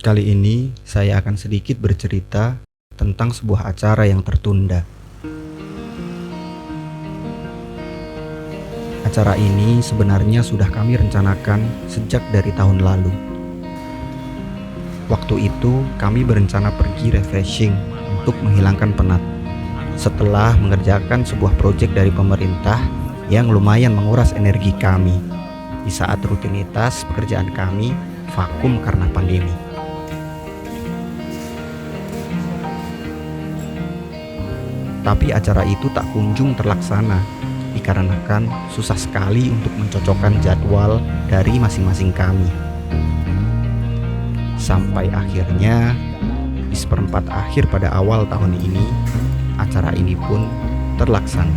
Kali ini saya akan sedikit bercerita tentang sebuah acara yang tertunda. Acara ini sebenarnya sudah kami rencanakan sejak dari tahun lalu. Waktu itu kami berencana pergi refreshing untuk menghilangkan penat. Setelah mengerjakan sebuah proyek dari pemerintah yang lumayan menguras energi kami di saat rutinitas pekerjaan kami vakum karena pandemi. Tapi acara itu tak kunjung terlaksana dikarenakan susah sekali untuk mencocokkan jadwal dari masing-masing kami. Sampai akhirnya di seperempat akhir pada awal tahun ini, acara ini pun terlaksana.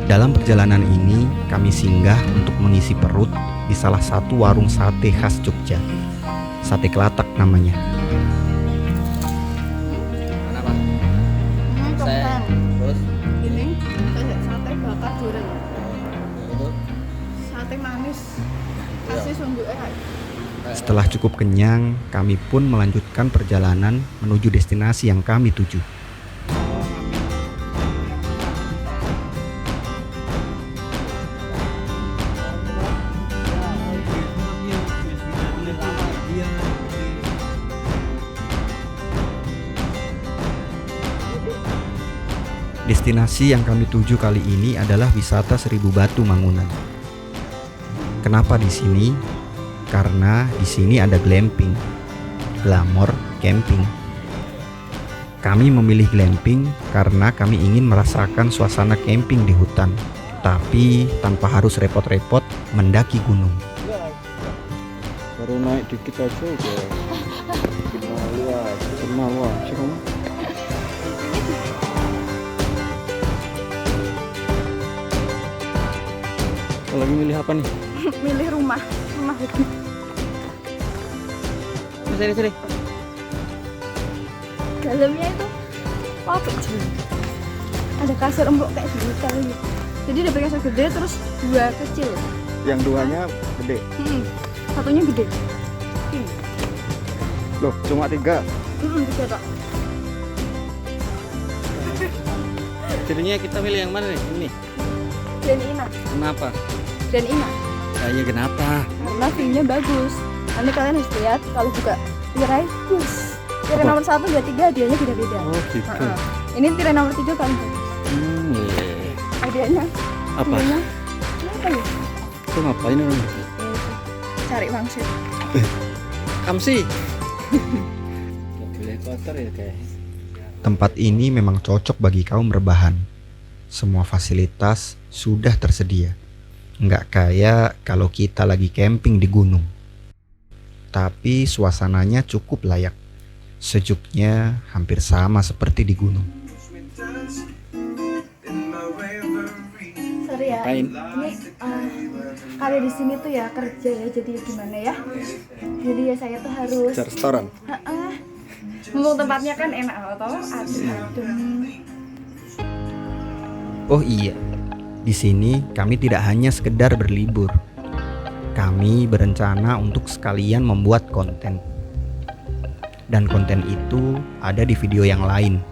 Dalam perjalanan ini, kami singgah untuk mengisi perut di salah satu warung sate khas Jogja. Sate Kelatak namanya. Terus ini sate bakar goreng, itu sate manis, kasih sunduknya. Setelah cukup kenyang, kami pun melanjutkan perjalanan menuju destinasi yang kami tuju. Destinasi yang kami tuju kali ini adalah wisata Seribu Batu Mangunan. Kenapa di sini? Karena di sini ada glamping, glamor camping. Kami memilih glamping karena kami ingin merasakan suasana camping di hutan, tapi tanpa harus repot-repot mendaki gunung. baru naik dikit aja udah kenal wah sih kamu. Lagi milih apa nih? Milih rumah hutan. Sini. Dalamnya itu kecil. Ada kasur empuk kayak di hotel gitu. Jadi ada kasur gede terus dua kecil. Yang duanya gede. Satunya gede. Ini. Loh, cuma 3. Tiga Pak. Jadinya kita milih yang mana nih? Ini. Dan Ina. Kenapa? Dan Ina. Kayaknya kenapa? Karena view-nya bagus. Nanti kalian harus lihat kalau buka tirai, tirai Apa? nomor 1, 2, 3 hadiahnya beda-beda. Oh gitu. Ini tirai nomor 3 paling bagus. Iya. Hadiahnya. Apa? Hadiahnya. Apa ya? Itu ngapain orang? Cari wangsit. Kamsi. Mobilnya kotor ya guys. Tempat ini memang cocok bagi kaum rebahan. Semua fasilitas sudah tersedia. Nggak kayak kalau kita lagi camping di gunung. Tapi suasananya cukup layak. Sejuknya hampir sama seperti di gunung. Sorry ya. Ngapain? Ini kalau di sini tuh ya kerja ya, jadi gimana ya? Jadi ya saya tuh harus Restoran. mumpung tempatnya kan enak atau adem. Oh iya, di sini kami tidak hanya sekedar berlibur. Kami berencana untuk sekalian membuat konten. Dan konten itu ada di video yang lain,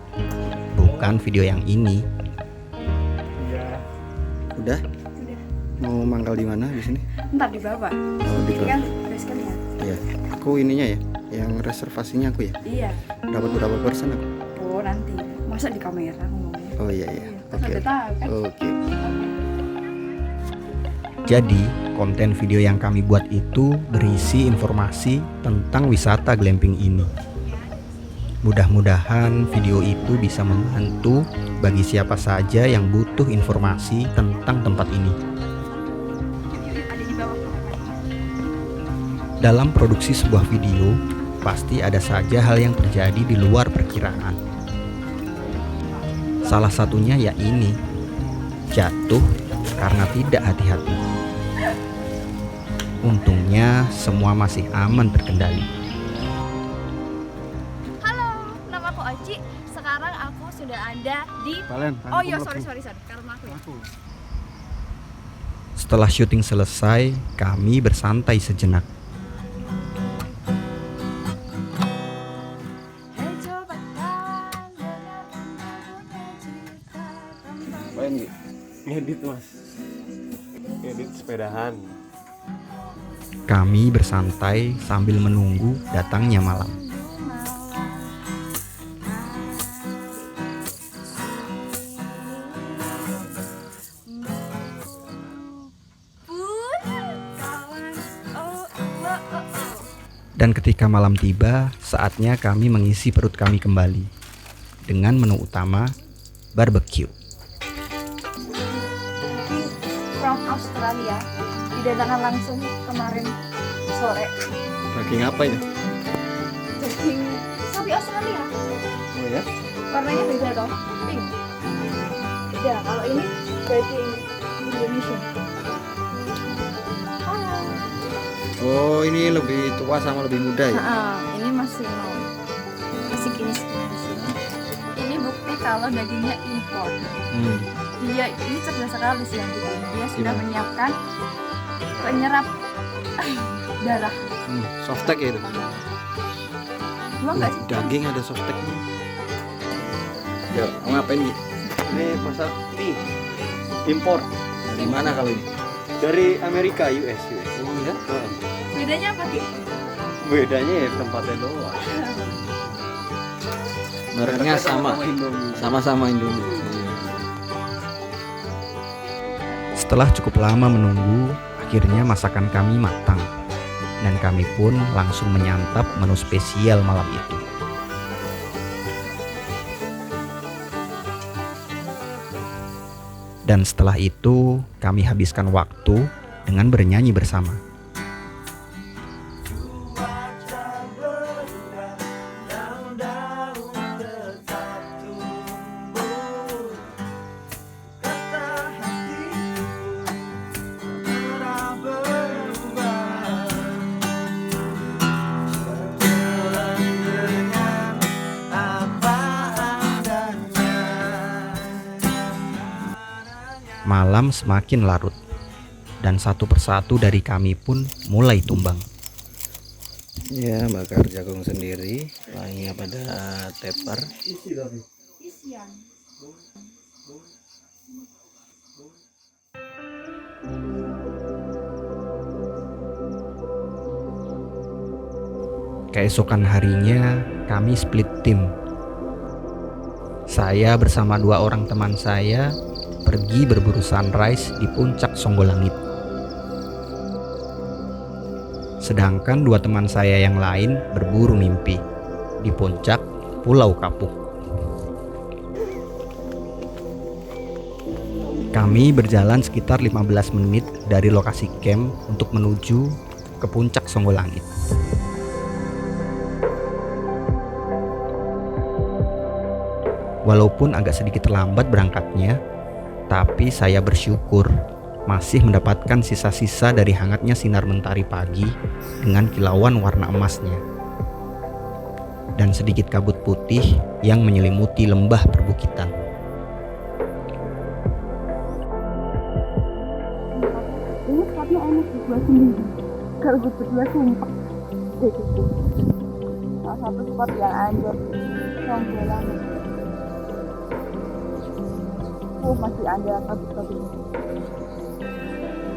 bukan video yang ini. Udah? Udah. Mau mangkal di mana di sini? Ntar di bawah. Oh, di Ini bawah. kan base camp ya. Iya. Aku ininya ya, yang reservasinya aku ya. Iya. Dapat berapa persen aku? Oh nanti. Masa di kamera ngomongnya? Oh iya. Kan udah tahu kan? Oke. Jadi, konten video yang kami buat itu berisi informasi tentang wisata glamping ini. Mudah-mudahan video itu bisa membantu bagi siapa saja yang butuh informasi tentang tempat ini. Ada di bawah. Dalam produksi sebuah video, pasti ada saja hal yang terjadi di luar perkiraan. Salah satunya ya ini, jatuh karena tidak hati-hati. Untungnya semua masih aman terkendali. Halo, nama aku Oci. Sekarang aku sudah ada di Valen. Oh iya, sorry karena aku ya. Setelah syuting selesai, kami bersantai sejenak. Main gitu. Ngedit mas, ngedit sepedahan. Kami bersantai sambil menunggu datangnya malam. Dan ketika malam tiba, saatnya kami mengisi perut kami kembali dengan menu utama barbecue. From Australia didatangkan langsung kemarin sore. Daging apa ini? Daging sapi Australia. Oh ya? Warnanya beda toh, pink. Beda. Kalau ini daging Indonesia. Oh, ini lebih tua sama lebih muda ya? Ini masih kinis. Ini bukti kalau dagingnya impor. Dia ini cerdas sekali sih yang bikin. Dia sudah Gimana? menyiapkan penyerap darah. Softtek ya itu? Gua nggak sih? Daging ada softeknya. Ya, mau ngapain gitu? Ini masak mie impor Dari mana kalau ini? dari Amerika, US. Oh ya? Bedanya apa sih? Bedanya ya tempatnya doang. Mereknya sama. Indomie. Sama-sama Indomie. Setelah cukup lama menunggu, akhirnya masakan kami matang. Dan kami pun langsung menyantap menu spesial malam itu. Dan setelah itu, kami habiskan waktu dengan bernyanyi bersama. Malam semakin larut, dan satu persatu dari kami pun mulai tumbang. Ya, bakar jagung sendiri. Wanginya pada tepar. Isian. Keesokan harinya, kami split tim. Saya bersama 2 orang teman saya pergi berburu sunrise di puncak Songgolangit. Sedangkan 2 teman saya yang lain berburu mimpi di puncak Pulau Kapuk. Kami berjalan sekitar 15 menit dari lokasi camp untuk menuju ke puncak Songgolangit. Walaupun agak sedikit terlambat berangkatnya, tapi saya bersyukur masih mendapatkan sisa-sisa dari hangatnya sinar mentari pagi dengan kilauan warna emasnya. Dan sedikit kabut putih yang menyelimuti lembah perbukitan. Ini spotnya enak dibuat sendiri. Kalau gue berdua sumpah. Salah satu spot yang ada di Songgolangit. Masih ada kabut-kabut.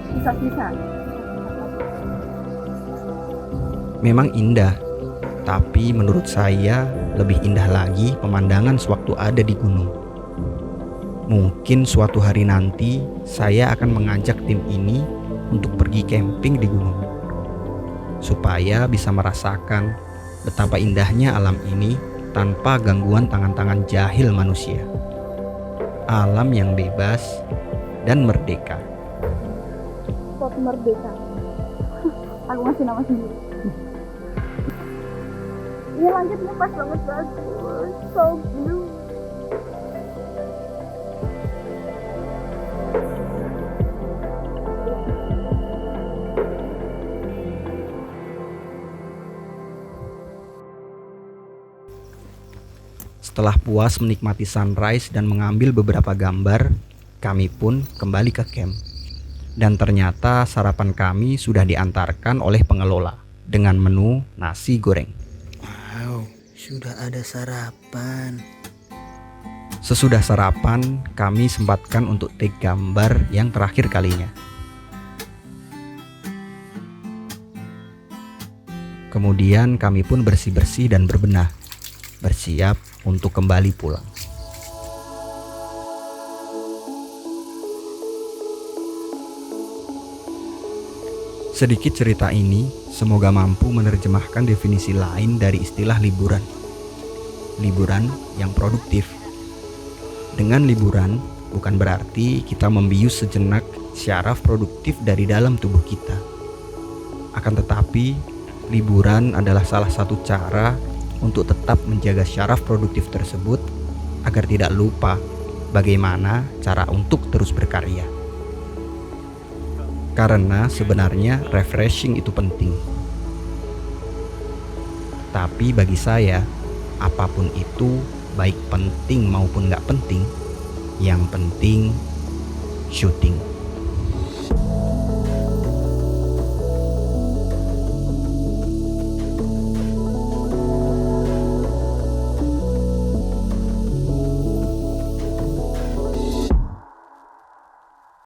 Sisa-sisa. Memang indah, tapi menurut saya lebih indah lagi pemandangan sewaktu ada di gunung. Mungkin suatu hari nanti saya akan mengajak tim ini untuk pergi camping di gunung, supaya bisa merasakan betapa indahnya alam ini tanpa gangguan tangan-tangan jahil manusia. Alam yang bebas dan merdeka. Spot merdeka. Aku ngasih nama sendiri. Ini langitnya pas banget bagus. So blue. Setelah puas menikmati sunrise dan mengambil beberapa gambar, kami pun kembali ke camp. Dan ternyata sarapan kami sudah diantarkan oleh pengelola dengan menu nasi goreng. Wow, sudah ada sarapan. Sesudah sarapan, kami sempatkan untuk take gambar yang terakhir kalinya. Kemudian kami pun bersih-bersih dan berbenah, bersiap untuk kembali pulang. Sedikit cerita ini semoga mampu menerjemahkan definisi lain dari istilah liburan. Liburan yang produktif. Dengan liburan bukan berarti kita membius sejenak syaraf produktif dari dalam tubuh kita. Akan tetapi, liburan adalah salah satu cara untuk tetap menjaga syaraf produktif tersebut agar tidak lupa bagaimana cara untuk terus berkarya. Karena sebenarnya refreshing itu penting. Tapi bagi saya, apapun itu, baik penting maupun nggak penting, yang penting syuting.